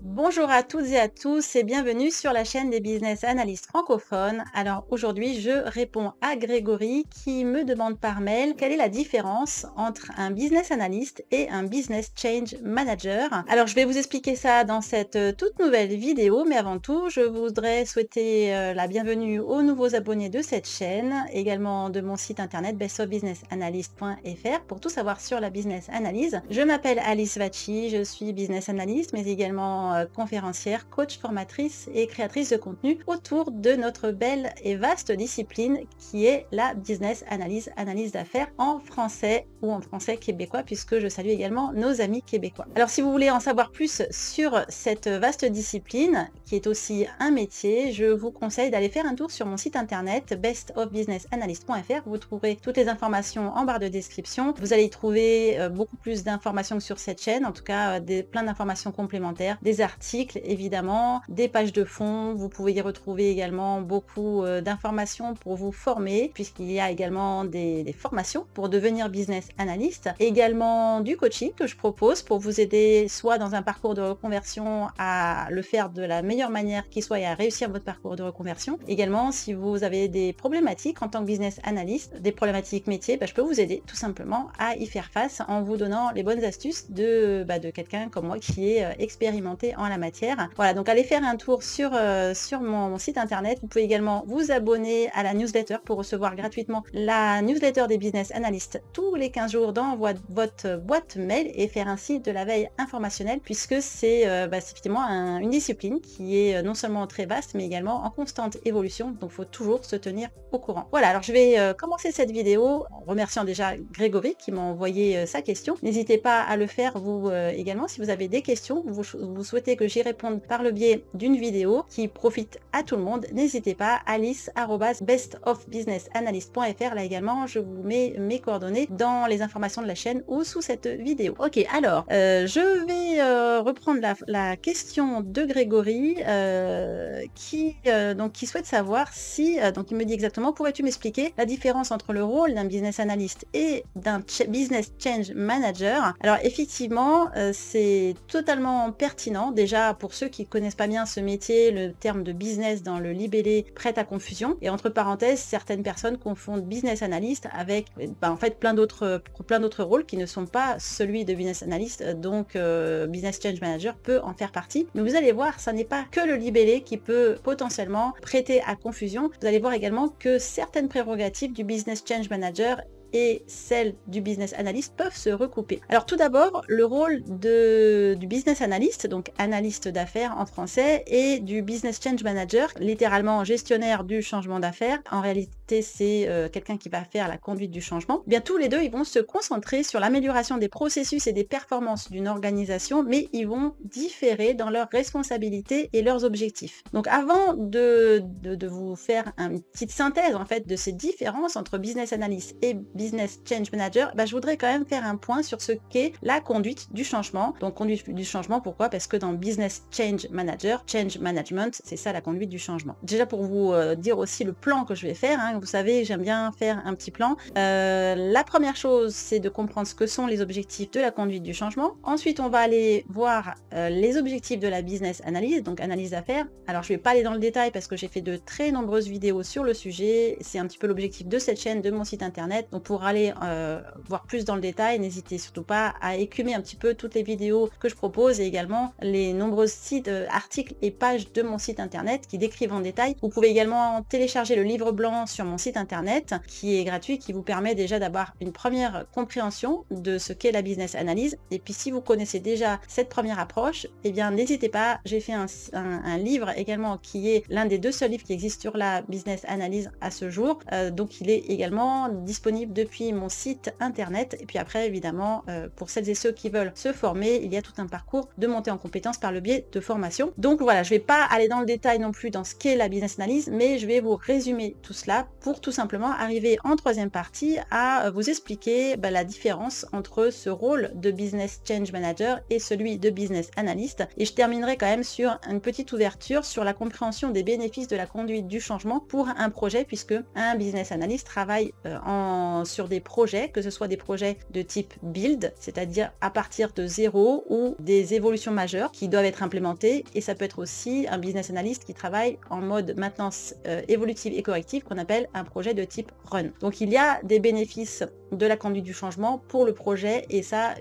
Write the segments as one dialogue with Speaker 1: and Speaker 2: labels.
Speaker 1: Bonjour à toutes et à tous et bienvenue sur la chaîne des business analystes francophones. Alors aujourd'hui, je réponds à Grégory qui me demande par mail quelle est la différence entre un business analyst et un business change manager. Alors je vais vous expliquer ça dans cette toute nouvelle vidéo, mais avant tout, je voudrais souhaiter la bienvenue aux nouveaux abonnés de cette chaîne, également de mon site internet bestofbusinessanalyst.fr pour tout savoir sur la business analyse. Je m'appelle Alice Vacchi, je suis business analyst, mais également conférencière, coach, formatrice et créatrice de contenu autour de notre belle et vaste discipline qui est la business analyse d'affaires en français ou en français québécois, puisque je salue également nos amis québécois. Alors si vous voulez en savoir plus sur cette vaste discipline qui est aussi un métier, je vous conseille d'aller faire un tour sur mon site internet bestofbusinessanalyst.fr. Vous trouverez toutes les informations en barre de description. Vous allez y trouver beaucoup plus d'informations que sur cette chaîne, en tout cas plein d'informations complémentaires, des articles évidemment, des pages de fond. Vous pouvez y retrouver également beaucoup d'informations pour vous former, puisqu'il y a également des formations pour devenir business analyst, également du coaching que je propose pour vous aider soit dans un parcours de reconversion à le faire de la meilleure manière qui soit et à réussir votre parcours de reconversion. Également, si vous avez des problématiques en tant que business analyst, des problématiques métiers, je peux vous aider tout simplement à y faire face en vous donnant les bonnes astuces de quelqu'un comme moi qui est expérimenté en la matière. Voilà, donc allez faire un tour sur mon site internet. Vous pouvez également vous abonner à la newsletter pour recevoir gratuitement la newsletter des business analysts tous les 15 jours dans votre boîte mail et faire ainsi de la veille informationnelle, puisque c'est effectivement une discipline qui est non seulement très vaste mais également en constante évolution, donc il faut toujours se tenir au courant. Voilà, alors je vais commencer cette vidéo en remerciant déjà Grégory qui m'a envoyé sa question. N'hésitez pas à le faire vous également si vous avez des questions, vous souhaitez que j'y réponde par le biais d'une vidéo qui profite à tout le monde. N'hésitez pas, alice@bestofbusinessanalyst.fr. Là également, je vous mets mes coordonnées dans les informations de la chaîne ou sous cette vidéo. Ok, alors, je vais reprendre la question de Grégory qui souhaite savoir si, donc il me dit exactement, pourrais-tu m'expliquer la différence entre le rôle d'un business analyst et d'un business change manager? Alors effectivement, c'est totalement pertinent. Déjà, pour ceux qui ne connaissent pas bien ce métier, le terme de business dans le libellé prête à confusion. Et entre parenthèses, certaines personnes confondent business analyst avec en fait plein d'autres rôles qui ne sont pas celui de business analyst. Donc business change manager peut en faire partie. Mais vous allez voir, ça n'est pas que le libellé qui peut potentiellement prêter à confusion. Vous allez voir également que certaines prérogatives du business change manager et celles du business analyst peuvent se recouper. Alors tout d'abord, le rôle du business analyst, donc analyste d'affaires en français, et du business change manager, littéralement gestionnaire du changement d'affaires. En réalité, c'est quelqu'un qui va faire la conduite du changement. Bien, tous les deux, ils vont se concentrer sur l'amélioration des processus et des performances d'une organisation, mais ils vont différer dans leurs responsabilités et leurs objectifs. Donc avant de vous faire une petite synthèse en fait de ces différences entre business analyst et business change manager, je voudrais quand même faire un point sur ce qu'est la conduite du changement. Donc conduite du changement, pourquoi? Parce que dans business change manager, change management, c'est ça la conduite du changement. Déjà pour vous dire aussi le plan que je vais faire, vous savez, j'aime bien faire un petit plan. La première chose, c'est de comprendre ce que sont les objectifs de la conduite du changement. Ensuite, on va aller voir les objectifs de la business analyse, donc analyse d'affaires. Alors je vais pas aller dans le détail parce que j'ai fait de très nombreuses vidéos sur le sujet. C'est un petit peu l'objectif de cette chaîne, de mon site internet. Donc pour aller voir plus dans le détail, n'hésitez surtout pas à écumer un petit peu toutes les vidéos que je propose et également les nombreux sites, articles et pages de mon site internet qui décrivent en détail. Vous pouvez également télécharger le livre blanc sur mon site internet qui est gratuit, qui vous permet déjà d'avoir une première compréhension de ce qu'est la business analyse. Et puis si vous connaissez déjà cette première approche, eh bien n'hésitez pas, j'ai fait un livre également qui est l'un des 2 seuls livres qui existent sur la business analyse à ce jour. Donc il est également disponible depuis mon site internet. Et puis après, évidemment, pour celles et ceux qui veulent se former, il y a tout un parcours de montée en compétences par le biais de formation. Donc voilà, je vais pas aller dans le détail non plus dans ce qu'est la business analyse, mais je vais vous résumer tout cela pour tout simplement arriver en 3e partie à vous expliquer la différence entre ce rôle de business change manager et celui de business analyst. Et je terminerai quand même sur une petite ouverture sur la compréhension des bénéfices de la conduite du changement pour un projet, puisque un business analyst travaille sur des projets, que ce soit des projets de type build, c'est-à-dire à partir de zéro, ou des évolutions majeures qui doivent être implémentées, et ça peut être aussi un business analyst qui travaille en mode maintenance évolutive et corrective qu'on appelle un projet de type run. Donc il y a des bénéfices de la conduite du changement pour le projet, et ça,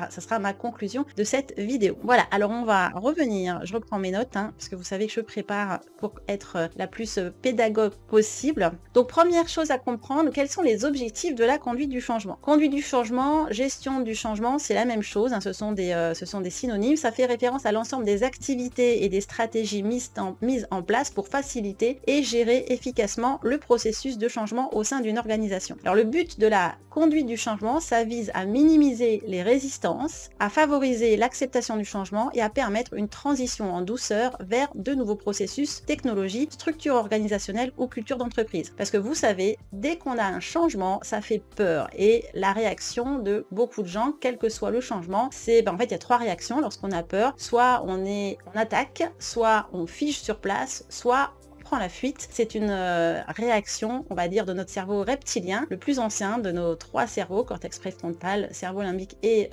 Speaker 1: ça sera ma conclusion de cette vidéo. Voilà, alors on va revenir, je reprends mes notes, parce que vous savez que je prépare pour être la plus pédagogue possible. Donc première chose à comprendre, quels sont les objectifs de la conduite du changement. Conduite du changement, gestion du changement, c'est la même chose, ce sont des synonymes. Ça fait référence à l'ensemble des activités et des stratégies mises en place pour faciliter et gérer efficacement le processus de changement au sein d'une organisation. Alors le but de la conduite du changement, ça vise à minimiser les résistances, à favoriser l'acceptation du changement et à permettre une transition en douceur vers de nouveaux processus, technologies, structures organisationnelles ou culture d'entreprise. Parce que vous savez, dès qu'on a un changement, ça fait peur, et la réaction de beaucoup de gens, quel que soit le changement, c'est en fait il y a trois réactions lorsqu'on a peur. Soit on attaque, soit on fige sur place, soit prend la fuite. C'est une réaction, on va dire, de notre cerveau reptilien, le plus ancien de nos trois cerveaux, cortex préfrontal, cerveau limbique et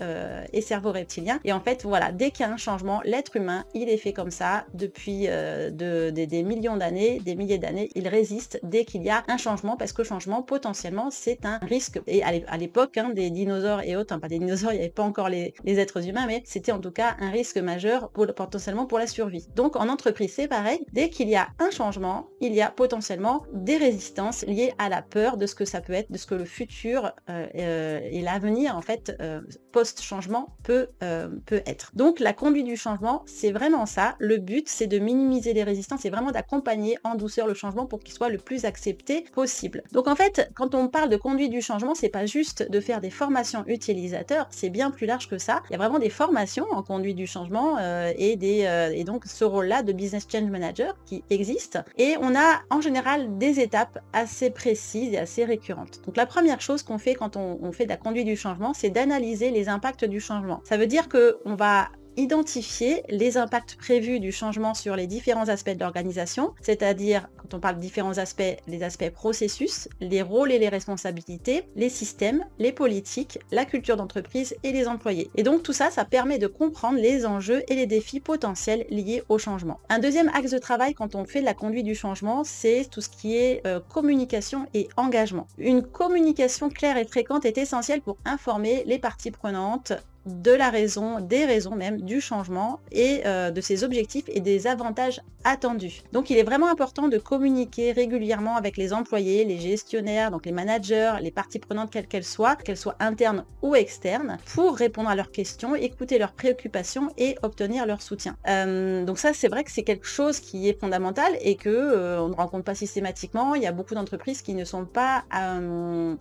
Speaker 1: cerveau reptilien. Et en fait, voilà, dès qu'il y a un changement, l'être humain, il est fait comme ça depuis des millions d'années, des milliers d'années. Il résiste dès qu'il y a un changement, parce que le changement, potentiellement, c'est un risque. Et à l'époque, des dinosaures et autres, pas des dinosaures, il n'y avait pas encore les êtres humains, mais c'était en tout cas un risque majeur potentiellement pour la survie. Donc en entreprise, c'est pareil, dès qu'il y a un changement, il y a potentiellement des résistances liées à la peur de ce que ça peut être, de ce que le futur et l'avenir en fait post-changement peut être. Donc la conduite du changement, c'est vraiment ça. Le but, c'est de minimiser les résistances et vraiment d'accompagner en douceur le changement pour qu'il soit le plus accepté possible. Donc en fait, quand on parle de conduite du changement, c'est pas juste de faire des formations utilisateurs, c'est bien plus large que ça. Il y a vraiment des formations en conduite du changement et donc ce rôle-là de business change manager qui existe. Et on a en général des étapes assez précises et assez récurrentes. Donc la première chose qu'on fait quand on fait de la conduite du changement, c'est d'analyser les impacts du changement. Ça veut dire qu'on va identifier les impacts prévus du changement sur les différents aspects de l'organisation, c'est-à-dire, quand on parle de différents aspects, les aspects processus, les rôles et les responsabilités, les systèmes, les politiques, la culture d'entreprise et les employés. Et donc tout ça, ça permet de comprendre les enjeux et les défis potentiels liés au changement. Un deuxième axe de travail quand on fait de la conduite du changement, c'est tout ce qui est communication et engagement. Une communication claire et fréquente est essentielle pour informer les parties prenantes de la raison, des raisons même du changement et de ses objectifs et des avantages attendus. Donc il est vraiment important de communiquer régulièrement avec les employés, les gestionnaires, donc les managers, les parties prenantes quelles qu'elles soient internes ou externes, pour répondre à leurs questions, écouter leurs préoccupations et obtenir leur soutien. Donc ça, c'est vrai que c'est quelque chose qui est fondamental et que on ne rencontre pas systématiquement. Il y a beaucoup d'entreprises qui ne sont pas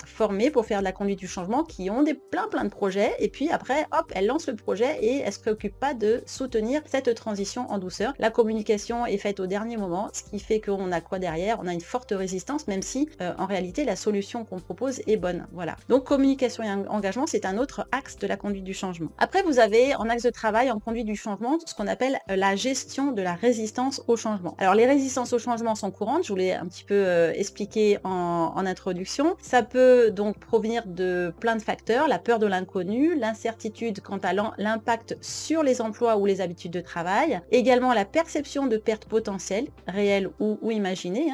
Speaker 1: formées pour faire de la conduite du changement, qui ont plein de projets, et puis après hop, elle lance le projet et elle se préoccupe pas de soutenir cette transition en douceur. La communication est faite au dernier moment, ce qui fait qu'on a quoi derrière? On a une forte résistance, même si en réalité la solution qu'on propose est bonne. Voilà. Donc communication et engagement, c'est un autre axe de la conduite du changement. Après, vous avez en axe de travail, en conduite du changement, ce qu'on appelle la gestion de la résistance au changement. Alors les résistances au changement sont courantes, je vous l'ai un petit peu expliqué en introduction. Ça peut donc provenir de plein de facteurs: la peur de l'inconnu, l'incertitude quant à l'impact sur les emplois ou les habitudes de travail, également la perception de pertes potentielles, réelles ou imaginées,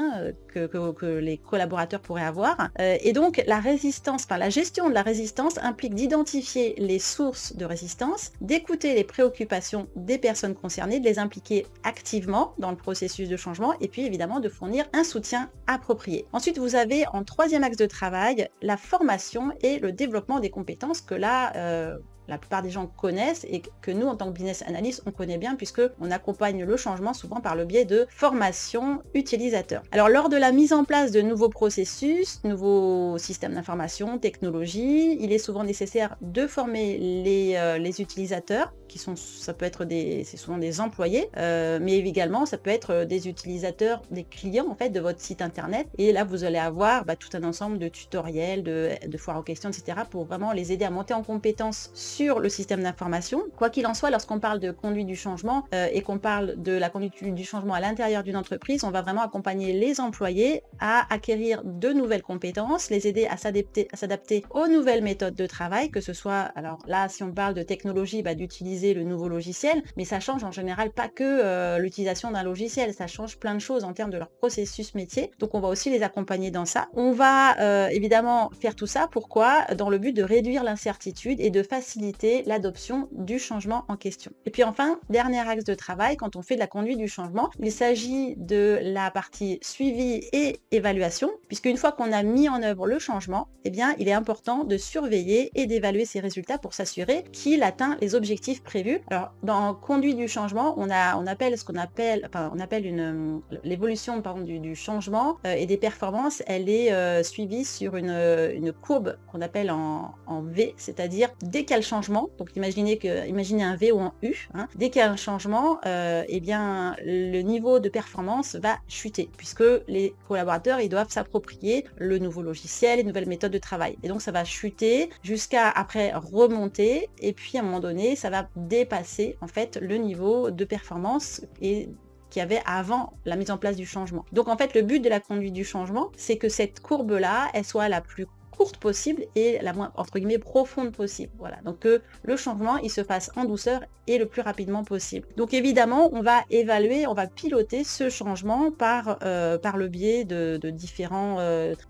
Speaker 1: que les collaborateurs pourraient avoir. Et donc la résistance, la gestion de la résistance implique d'identifier les sources de résistance, d'écouter les préoccupations des personnes concernées, de les impliquer activement dans le processus de changement, et puis évidemment de fournir un soutien approprié. Ensuite, vous avez en troisième axe de travail la formation et le développement des compétences que là, la plupart des gens connaissent et que nous, en tant que business analyst, on connaît bien, puisque on accompagne le changement souvent par le biais de formation utilisateur. Alors, lors de la mise en place de nouveaux processus, nouveaux systèmes d'information, technologies, il est souvent nécessaire de former les utilisateurs, ça peut être c'est souvent des employés, mais également ça peut être des utilisateurs, des clients en fait de votre site internet. Et là, vous allez avoir tout un ensemble de tutoriels, de foires aux questions, etc., pour vraiment les aider à monter en compétences sur le système d'information. Quoi qu'il en soit, lorsqu'on parle de conduite du changement et qu'on parle de la conduite du changement à l'intérieur d'une entreprise, on va vraiment accompagner les employés à acquérir de nouvelles compétences, les aider à s'adapter aux nouvelles méthodes de travail, que ce soit, alors là, si on parle de technologie, d'utiliser le nouveau logiciel, mais ça change en général pas que l'utilisation d'un logiciel, ça change plein de choses en termes de leur processus métier. Donc on va aussi les accompagner dans ça. On va évidemment faire tout ça, pourquoi? Dans le but de réduire l'incertitude et de faciliter l'adoption du changement en question. Et puis enfin, dernier axe de travail, quand on fait de la conduite du changement, il s'agit de la partie suivi et évaluation, puisqu'une fois qu'on a mis en œuvre le changement, eh bien, il est important de surveiller et d'évaluer ses résultats pour s'assurer qu'il atteint les objectifs prévus. Alors, dans conduite du changement, on appelle l'évolution du changement et des performances, elle est suivie sur une courbe qu'on appelle en V, c'est-à-dire dès qu'il y a le changement, donc imaginez un V ou un U, dès qu'il y a un changement, eh bien, le niveau de performance va chuter, puisque les collaborateurs, ils doivent s'approprier le nouveau logiciel, les nouvelles méthodes de travail. Et donc, ça va chuter jusqu'à après remonter, et puis à un moment donné, ça va dépasser en fait le niveau de performance qu'il y avait avant la mise en place du changement. Donc en fait, le but de la conduite du changement, c'est que cette courbe-là, elle soit la plus courte possible et la moins, entre guillemets, profonde possible. Voilà, donc que le changement, il se fasse en douceur et le plus rapidement possible. Donc évidemment, on va évaluer, on va piloter ce changement par le biais de différents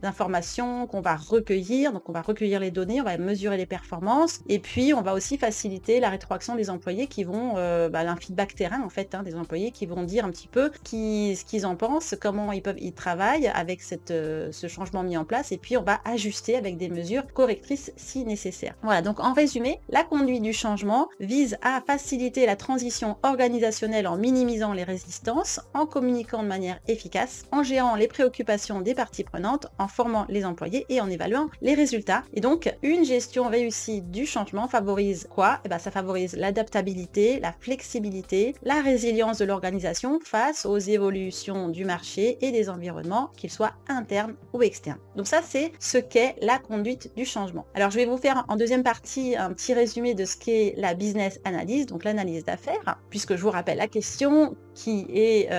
Speaker 1: informations qu'on va recueillir. Donc on va recueillir les données, on va mesurer les performances et puis on va aussi faciliter la rétroaction des employés qui vont, un feedback terrain en fait, des employés qui vont dire un petit peu ce qu'ils en pensent, comment ils travaillent avec ce changement mis en place et puis on va ajuster avec des mesures correctrices si nécessaire. Voilà, donc en résumé, la conduite du changement vise à faciliter la transition organisationnelle en minimisant les résistances, en communiquant de manière efficace, en gérant les préoccupations des parties prenantes, en formant les employés et en évaluant les résultats. Et donc, une gestion réussie du changement favorise quoi? Ça favorise l'adaptabilité, la flexibilité, la résilience de l'organisation face aux évolutions du marché et des environnements, qu'ils soient internes ou externes. Donc ça, c'est ce qu'est la conduite du changement. Alors, je vais vous faire en deuxième partie un petit résumé de ce qu'est la business analyse, donc l'analyse d'affaires, puisque je vous rappelle la question qui est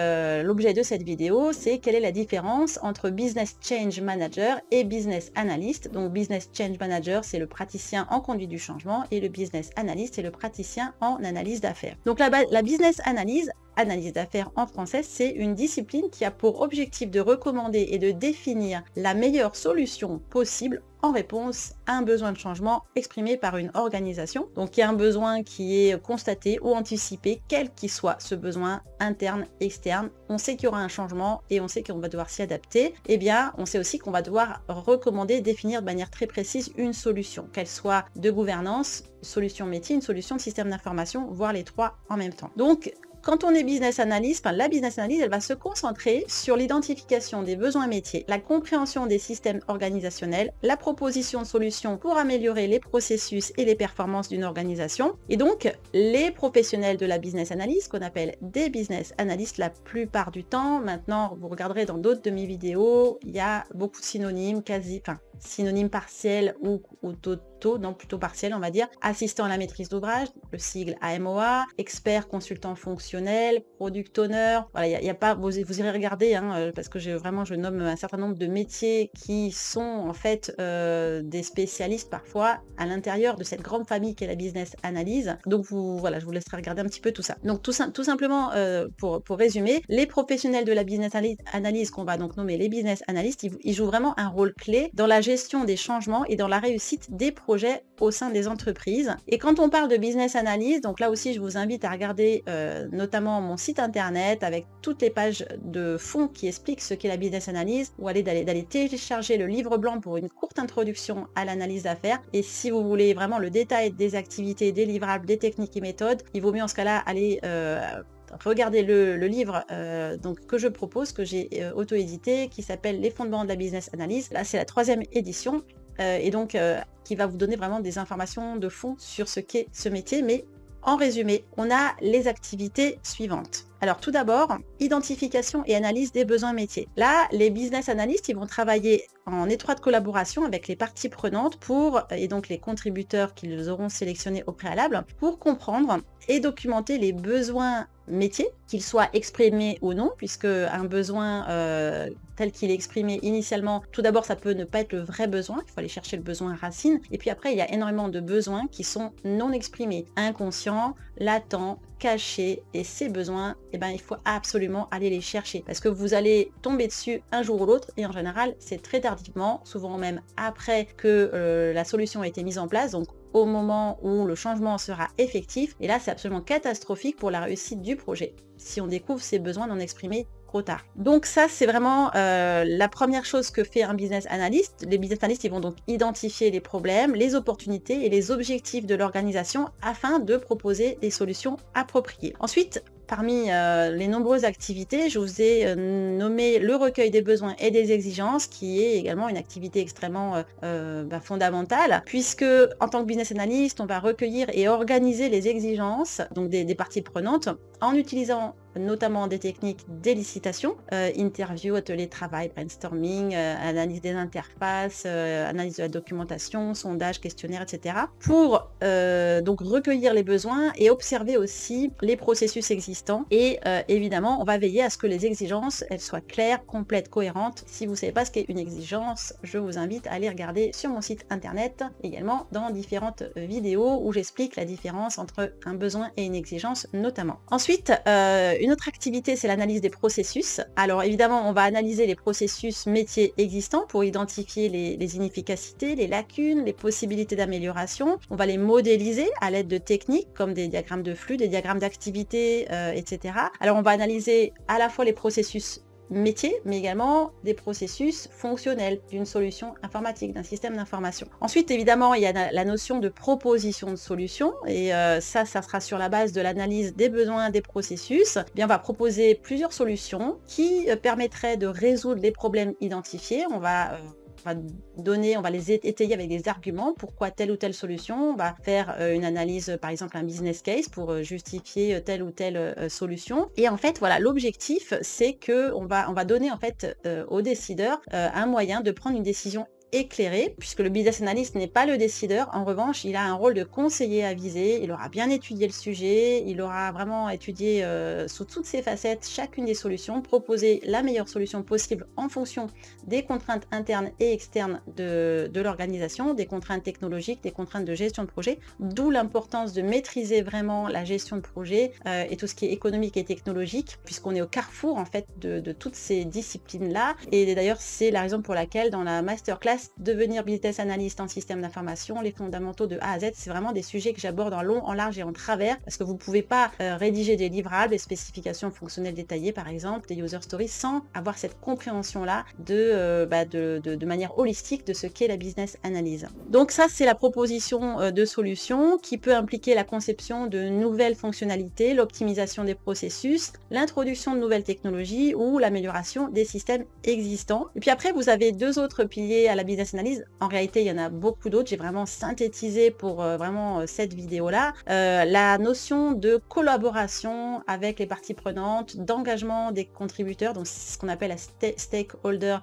Speaker 1: l'objet de cette vidéo, c'est quelle est la différence entre business change manager et business analyst. Donc, business change manager, c'est le praticien en conduite du changement et le business analyst, c'est le praticien en analyse d'affaires. Donc, la business analyse d'affaires en français, c'est une discipline qui a pour objectif de recommander et de définir la meilleure solution possible en réponse à un besoin de changement exprimé par une organisation. Donc il y a un besoin qui est constaté ou anticipé, quel qu'il soit ce besoin, interne, externe. On sait qu'il y aura un changement et on sait qu'on va devoir s'y adapter. Eh bien, on sait aussi qu'on va devoir recommander, définir de manière très précise une solution, qu'elle soit de gouvernance, solution métier, une solution de système d'information, voire les trois en même temps. Donc, quand on est business analyst, la business analyst, elle va se concentrer sur l'identification des besoins métiers, la compréhension des systèmes organisationnels, la proposition de solutions pour améliorer les processus et les performances d'une organisation. Et donc, les professionnels de la business analyst, qu'on appelle des business analysts la plupart du temps, maintenant, vous regarderez dans d'autres de mes vidéos, il y a beaucoup de synonymes, synonymes partiels ou totaux, non plutôt partiels on va dire, assistant à la maîtrise d'ouvrage, le sigle AMOA, expert consultant fonctionnel, product owner, voilà, il y a pas, vous irez regarder, parce que je nomme un certain nombre de métiers qui sont en fait des spécialistes parfois à l'intérieur de cette grande famille qu'est la business analyse. Donc je vous laisserai regarder un petit peu tout ça. Donc tout simplement, pour résumer, les professionnels de la business analyse qu'on va donc nommer les business analysts, ils jouent vraiment un rôle clé dans la gestion des changements et dans la réussite des projets au sein des entreprises. Et quand on parle de business analyse, donc là aussi je vous invite à regarder notamment mon site internet avec toutes les pages de fond qui expliquent ce qu'est la business analyse, ou d'aller télécharger le livre blanc pour une courte introduction à l'analyse d'affaires. Et si vous voulez vraiment le détail des activités, des livrables, des techniques et méthodes, il vaut mieux en ce cas-là aller regardez le livre que je propose, que j'ai auto-édité, qui s'appelle Les fondements de la business analyse. Là, c'est la 3e édition et donc qui va vous donner vraiment des informations de fond sur ce qu'est ce métier, mais En résumé, on a les activités suivantes. Alors tout d'abord, identification et analyse des besoins métiers. Là, les business analysts, ils vont travailler en étroite collaboration avec les parties prenantes et donc les contributeurs qu'ils auront sélectionnés au préalable pour comprendre et documenter les besoins métiers, qu'ils soient exprimés ou non, puisque un besoin tel qu'il est exprimé initialement, tout d'abord ça peut ne pas être le vrai besoin, il faut aller chercher le besoin racine, et puis après il y a énormément de besoins qui sont non exprimés, inconscients, latents, cachés, et ces besoins, eh ben, il faut absolument aller les chercher, parce que vous allez tomber dessus un jour ou l'autre, et en général c'est très tardivement, souvent même après que la solution a été mise en place, donc au moment où le changement sera effectif, et là c'est absolument catastrophique pour la réussite du projet, si on découvre ces besoins non exprimés trop tard. Donc ça c'est vraiment la première chose que fait un business analyst. Les business analysts ils vont donc identifier les problèmes, les opportunités et les objectifs de l'organisation afin de proposer des solutions appropriées. Ensuite, parmi les nombreuses activités, je vous ai nommé le recueil des besoins et des exigences, qui est également une activité extrêmement fondamentale, puisque en tant que business analyst, on va recueillir et organiser les exigences donc des parties prenantes en utilisant notamment des techniques d'élicidation, interview, atelier de travail, brainstorming, analyse des interfaces, analyse de la documentation, sondage, questionnaire, etc. pour donc recueillir les besoins et observer aussi les processus existants. Et évidemment, on va veiller à ce que les exigences elles soient claires, complètes, cohérentes. Si vous ne savez pas ce qu'est une exigence, je vous invite à aller regarder sur mon site internet, également dans différentes vidéos où j'explique la différence entre un besoin et une exigence notamment. Ensuite, une autre activité, c'est l'analyse des processus. Alors évidemment, on va analyser les processus métiers existants pour identifier les inefficacités, les lacunes, les possibilités d'amélioration. On va les modéliser à l'aide de techniques comme des diagrammes de flux, des diagrammes d'activité, etc. Alors on va analyser à la fois les processus métier, mais également des processus fonctionnels d'une solution informatique, d'un système d'information. Ensuite, évidemment, il y a la notion de proposition de solution, et ça sera sur la base de l'analyse des besoins des processus. Eh bien, on va proposer plusieurs solutions qui permettraient de résoudre les problèmes identifiés. On va les étayer avec des arguments, pourquoi telle ou telle solution, on va faire une analyse, par exemple un business case pour justifier telle ou telle solution. Et en fait, voilà, l'objectif, c'est que on va donner en fait aux décideurs un moyen de prendre une décision éclairé, puisque le business analyst n'est pas le décideur. En revanche, il a un rôle de conseiller avisé, il aura bien étudié le sujet, il aura vraiment étudié sous toutes ses facettes chacune des solutions, proposer la meilleure solution possible en fonction des contraintes internes et externes de l'organisation, des contraintes technologiques, des contraintes de gestion de projet, d'où l'importance de maîtriser vraiment la gestion de projet et tout ce qui est économique et technologique, puisqu'on est au carrefour en fait de toutes ces disciplines-là. Et d'ailleurs, c'est la raison pour laquelle dans la masterclass devenir business analyst en système d'information, les fondamentaux de A à Z, c'est vraiment des sujets que j'aborde en long, en large et en travers, parce que vous ne pouvez pas rédiger des livrables, des spécifications fonctionnelles détaillées par exemple, des user stories, sans avoir cette compréhension-là de manière holistique de ce qu'est la business analyse. Donc ça, c'est la proposition de solutions qui peut impliquer la conception de nouvelles fonctionnalités, l'optimisation des processus, l'introduction de nouvelles technologies ou l'amélioration des systèmes existants. Et puis après, vous avez deux autres piliers à la business analyse. En réalité, il y en a beaucoup d'autres. J'ai vraiment synthétisé pour vraiment cette vidéo-là. La notion de collaboration avec les parties prenantes, d'engagement des contributeurs, donc c'est ce qu'on appelle la stakeholder.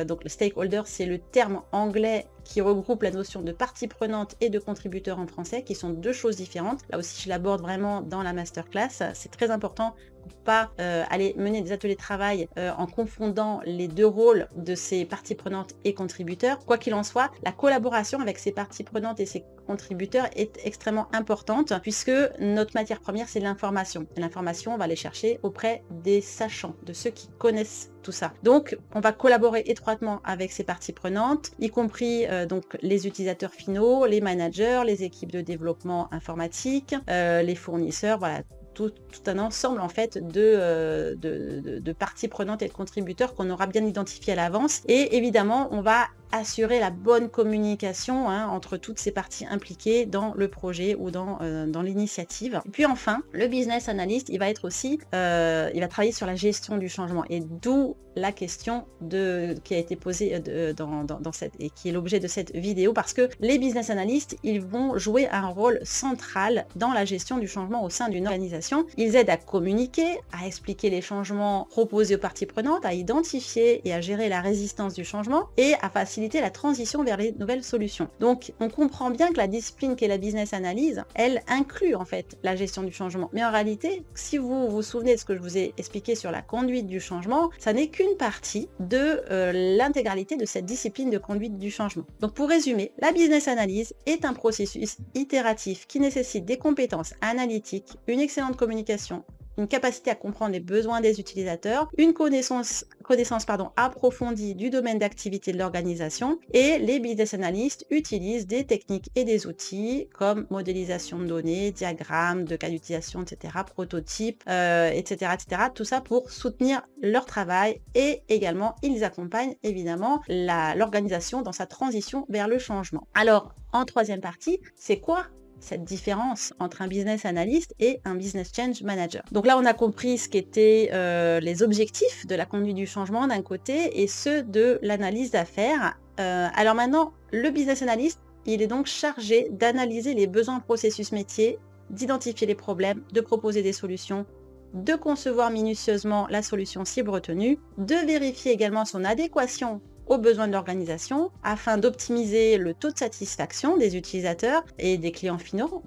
Speaker 1: Donc le stakeholder, c'est le terme anglais qui regroupe la notion de partie prenante et de contributeur en français, qui sont deux choses différentes. Là aussi, je l'aborde vraiment dans la masterclass. C'est très important pour pas aller mener des ateliers de travail en confondant les deux rôles de ces parties prenantes et contributeurs. Quoi qu'il en soit, la collaboration avec ces parties prenantes et ces contributeurs est extrêmement importante, puisque notre matière première, c'est l'information. Et l'information, on va aller chercher auprès des sachants, de ceux qui connaissent tout ça. Donc, on va collaborer étroitement avec ces parties prenantes, y compris donc les utilisateurs finaux, les managers, les équipes de développement informatique, les fournisseurs, voilà. Tout un ensemble en fait de parties prenantes et de contributeurs qu'on aura bien identifié à l'avance. Et évidemment, on va assurer la bonne communication entre toutes ces parties impliquées dans le projet ou dans l'initiative. Et puis enfin, le business analyst, il va être aussi, il va travailler sur la gestion du changement, et d'où la question qui a été posée et qui est l'objet de cette vidéo, parce que les business analysts, ils vont jouer un rôle central dans la gestion du changement au sein d'une organisation. Ils aident à communiquer, à expliquer les changements proposés aux parties prenantes, à identifier et à gérer la résistance du changement et à faciliter la transition vers les nouvelles solutions. Donc on comprend bien que la discipline qu'est la business analyse, elle inclut en fait la gestion du changement. Mais en réalité, si vous vous souvenez de ce que je vous ai expliqué sur la conduite du changement, ça n'est qu'une partie de l'intégralité de cette discipline de conduite du changement. Donc pour résumer, la business analyse est un processus itératif qui nécessite des compétences analytiques, une excellente communication, une capacité à comprendre les besoins des utilisateurs, une connaissance approfondie du domaine d'activité de l'organisation, et les business analysts utilisent des techniques et des outils comme modélisation de données, diagrammes de cas d'utilisation, etc., prototypes, etc., tout ça pour soutenir leur travail, et également ils accompagnent évidemment l'organisation dans sa transition vers le changement. Alors, en troisième partie, c'est quoi cette différence entre un business analyst et un business change manager? Donc là, on a compris ce qu'étaient les objectifs de la conduite du changement d'un côté et ceux de l'analyse d'affaires. Alors maintenant, le business analyst, il est donc chargé d'analyser les besoins processus métiers, d'identifier les problèmes, de proposer des solutions, de concevoir minutieusement la solution cible retenue, de vérifier également son adéquation aux besoins de l'organisation afin d'optimiser le taux de satisfaction des utilisateurs et des clients finaux,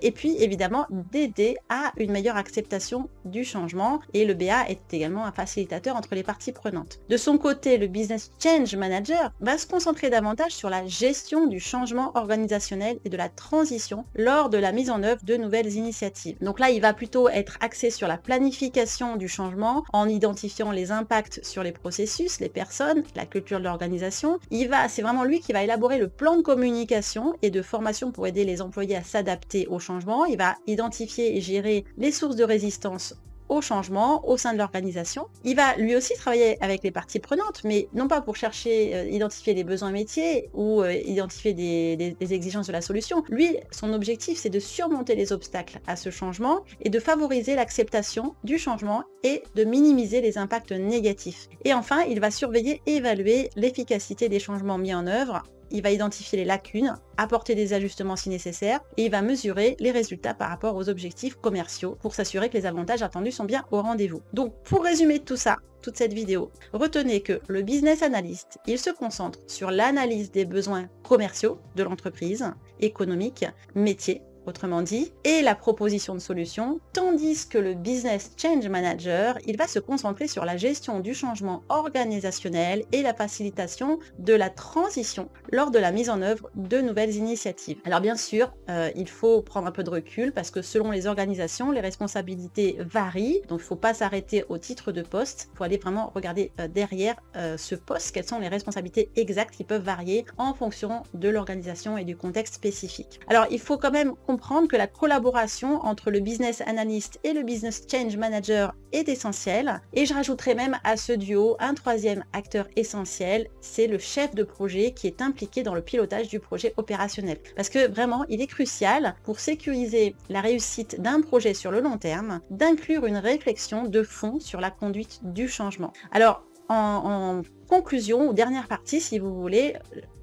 Speaker 1: et puis évidemment d'aider à une meilleure acceptation du changement, et le BA est également un facilitateur entre les parties prenantes. De son côté, le Business Change Manager va se concentrer davantage sur la gestion du changement organisationnel et de la transition lors de la mise en œuvre de nouvelles initiatives. Donc là, il va plutôt être axé sur la planification du changement en identifiant les impacts sur les processus, les personnes, la culture de l'organisation. C'est vraiment lui qui va élaborer le plan de communication et de formation pour aider les employés à s'adapter au changement. Il va identifier et gérer les sources de résistance au changement au sein de l'organisation. Il va lui aussi travailler avec les parties prenantes, mais non pas pour chercher, identifier les besoins métiers ou identifier des exigences de la solution. Lui, son objectif, c'est de surmonter les obstacles à ce changement et de favoriser l'acceptation du changement et de minimiser les impacts négatifs. Et enfin, il va surveiller et évaluer l'efficacité des changements mis en œuvre. Il va identifier les lacunes, apporter des ajustements si nécessaire, et il va mesurer les résultats par rapport aux objectifs commerciaux pour s'assurer que les avantages attendus sont bien au rendez-vous. Donc pour résumer tout ça, toute cette vidéo, retenez que le business analyst, il se concentre sur l'analyse des besoins commerciaux de l'entreprise, économique, métier, autrement dit, et la proposition de solutions, tandis que le Business Change Manager, il va se concentrer sur la gestion du changement organisationnel et la facilitation de la transition lors de la mise en œuvre de nouvelles initiatives. Alors bien sûr, il faut prendre un peu de recul parce que selon les organisations, les responsabilités varient, donc il ne faut pas s'arrêter au titre de poste, il faut aller vraiment regarder derrière ce poste, quelles sont les responsabilités exactes qui peuvent varier en fonction de l'organisation et du contexte spécifique. Alors il faut quand même comprendre que la collaboration entre le business analyst et le business change manager est essentielle, et je rajouterai même à ce duo un troisième acteur essentiel, c'est le chef de projet qui est impliqué dans le pilotage du projet opérationnel. Parce que vraiment, il est crucial pour sécuriser la réussite d'un projet sur le long terme, d'inclure une réflexion de fond sur la conduite du changement. Alors, en conclusion, ou dernière partie si vous voulez,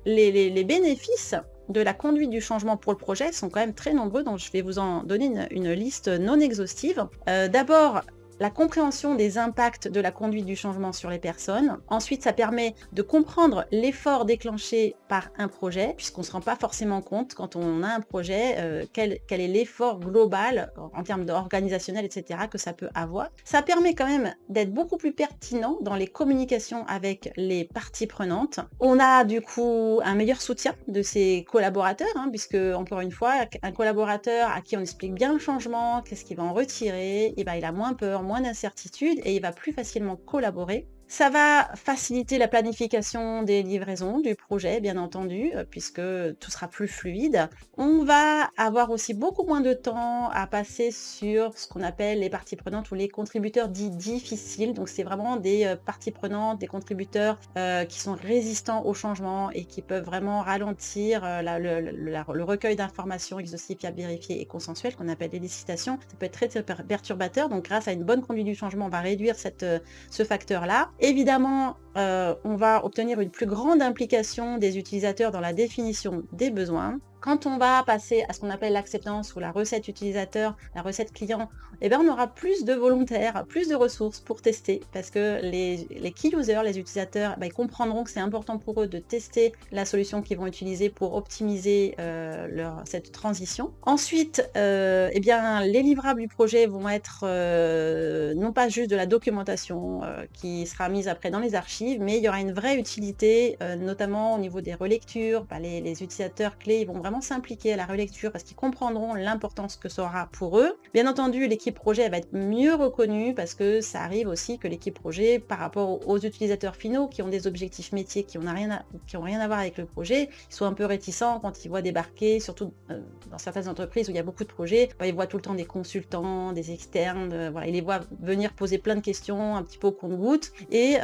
Speaker 1: les bénéfices de la conduite du changement pour le projet sont quand même très nombreux, donc je vais vous en donner une liste non exhaustive. D'abord, la compréhension des impacts de la conduite du changement sur les personnes. Ensuite, ça permet de comprendre l'effort déclenché par un projet, puisqu'on ne se rend pas forcément compte quand on a un projet, quel est l'effort global en termes organisationnel, etc. que ça peut avoir. Ça permet quand même d'être beaucoup plus pertinent dans les communications avec les parties prenantes. On a du coup un meilleur soutien de ses collaborateurs, puisque encore une fois, un collaborateur à qui on explique bien le changement, qu'est-ce qu'il va en retirer, et ben, il a moins peur, moins d'incertitude, et il va plus facilement collaborer. Ça va faciliter la planification des livraisons du projet, bien entendu, puisque tout sera plus fluide. On va avoir aussi beaucoup moins de temps à passer sur ce qu'on appelle les parties prenantes ou les contributeurs dits difficiles. Donc c'est vraiment des parties prenantes, des contributeurs qui sont résistants au changement et qui peuvent vraiment ralentir le recueil d'informations exhaustives, fiables, vérifiées et consensuelles, qu'on appelle les licitations. Ça peut être très perturbateur. Donc grâce à une bonne conduite du changement, on va réduire ce facteur-là. Évidemment, on va obtenir une plus grande implication des utilisateurs dans la définition des besoins. Quand on va passer à ce qu'on appelle l'acceptance ou la recette utilisateur, la recette client, eh bien, on aura plus de volontaires, plus de ressources pour tester, parce que les key users, les utilisateurs, ils comprendront que c'est important pour eux de tester la solution qu'ils vont utiliser pour optimiser cette transition. Ensuite, eh bien, les livrables du projet vont être non pas juste de la documentation qui sera mise après dans les archives, mais il y aura une vraie utilité, notamment au niveau des relectures. Les utilisateurs clés, ils vont vraiment s'impliquer à la relecture parce qu'ils comprendront l'importance que ça aura pour eux. Bien entendu, l'équipe projet elle va être mieux reconnue parce que ça arrive aussi que l'équipe projet, par rapport aux utilisateurs finaux qui ont des objectifs métiers qui n'ont rien à voir avec le projet, ils sont un peu réticents quand ils voient débarquer, surtout dans certaines entreprises où il y a beaucoup de projets, ils voient tout le temps des consultants, des externes, ils les voient venir poser plein de questions un petit peu au compte-gouttes et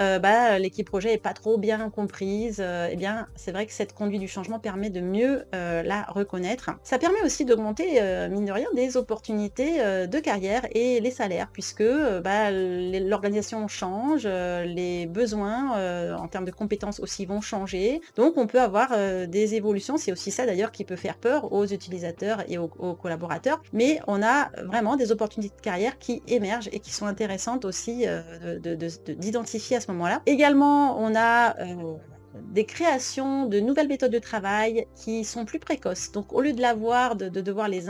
Speaker 1: l'équipe projet n'est pas trop bien comprise. Eh bien, c'est vrai que cette conduite du changement permet de mieux la reconnaître. Ça permet aussi d'augmenter, mine de rien, des opportunités de carrière et les salaires, puisque l'organisation change, les besoins en termes de compétences aussi vont changer. Donc, on peut avoir des évolutions. C'est aussi ça d'ailleurs qui peut faire peur aux utilisateurs et aux collaborateurs. Mais on a vraiment des opportunités de carrière qui émergent et qui sont intéressantes aussi d'identifier à ce moment-là. Également, on a des créations de nouvelles méthodes de travail qui sont plus précoces. Donc au lieu de de devoir les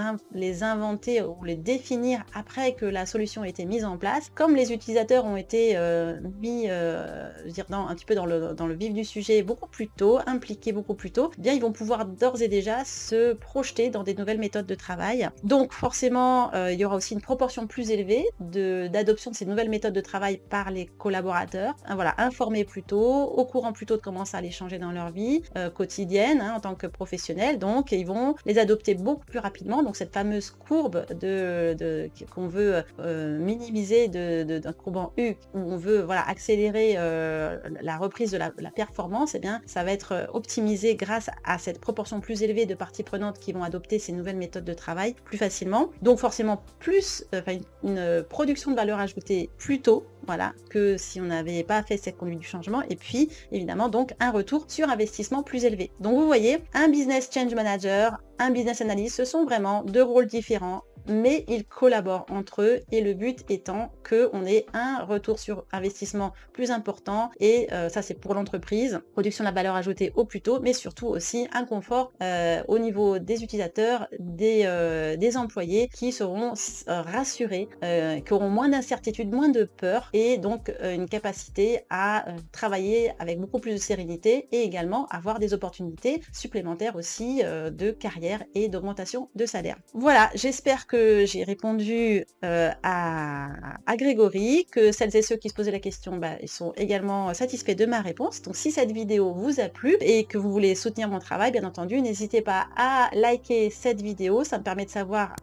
Speaker 1: inventer ou les définir après que la solution a été mise en place, comme les utilisateurs ont été mis un petit peu dans le vif du sujet beaucoup plus tôt, impliqués beaucoup plus tôt, bien ils vont pouvoir d'ores et déjà se projeter dans des nouvelles méthodes de travail. Donc forcément, il y aura aussi une proportion plus élevée d'adoption de ces nouvelles méthodes de travail par les collaborateurs. Informés plus tôt, au courant plus tôt de comment ça allait changer dans leur vie quotidienne en tant que professionnels. Donc ils vont les adopter beaucoup plus rapidement. Donc cette fameuse courbe qu'on veut minimiser d'un courbe en U, où on veut accélérer la reprise de la performance, eh bien ça va être optimisé grâce à cette proportion plus élevée de parties prenantes qui vont adopter ces nouvelles méthodes de travail plus facilement. Donc forcément une production de valeur ajoutée plus tôt, que si on n'avait pas fait cette conduite du changement, et puis évidemment donc un retour sur investissement plus élevé. Donc vous voyez, un business change manager, un business analyst, ce sont vraiment deux rôles différents, mais ils collaborent entre eux et le but étant qu'on ait un retour sur investissement plus important et ça c'est pour l'entreprise, production de la valeur ajoutée au plus tôt, mais surtout aussi un confort au niveau des utilisateurs, des employés qui seront rassurés, qui auront moins d'incertitude, moins de peur et donc une capacité à travailler avec beaucoup plus de sérénité et également avoir des opportunités supplémentaires aussi de carrière et d'augmentation de salaire. Voilà, j'espère que j'ai répondu à Grégory, que celles et ceux qui se posaient la question, ils sont également satisfaits de ma réponse. Donc si cette vidéo vous a plu et que vous voulez soutenir mon travail, bien entendu, n'hésitez pas à liker cette vidéo, ça me permet de savoir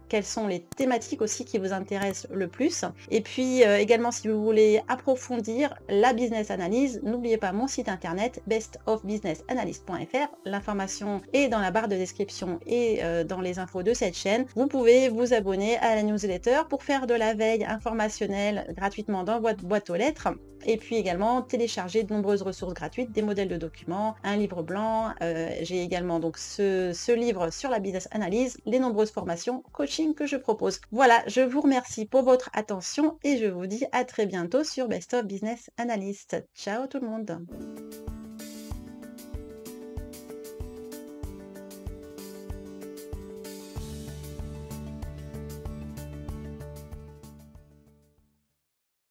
Speaker 1: quelles sont les thématiques aussi qui vous intéressent le plus. Et puis également, si vous voulez approfondir la business analyse, n'oubliez pas mon site internet bestofbusinessanalyst.fr. L'information est dans la barre de description et dans les infos de cette chaîne. Vous pouvez vous abonner à la newsletter pour faire de la veille informationnelle gratuitement dans votre boîte aux lettres. Et puis également télécharger de nombreuses ressources gratuites, des modèles de documents, un livre blanc. J'ai également donc ce livre sur la business analyse, les nombreuses formations, coaching que je propose. Voilà, je vous remercie pour votre attention et je vous dis à très bientôt sur Best of Business Analyst. Ciao tout le monde.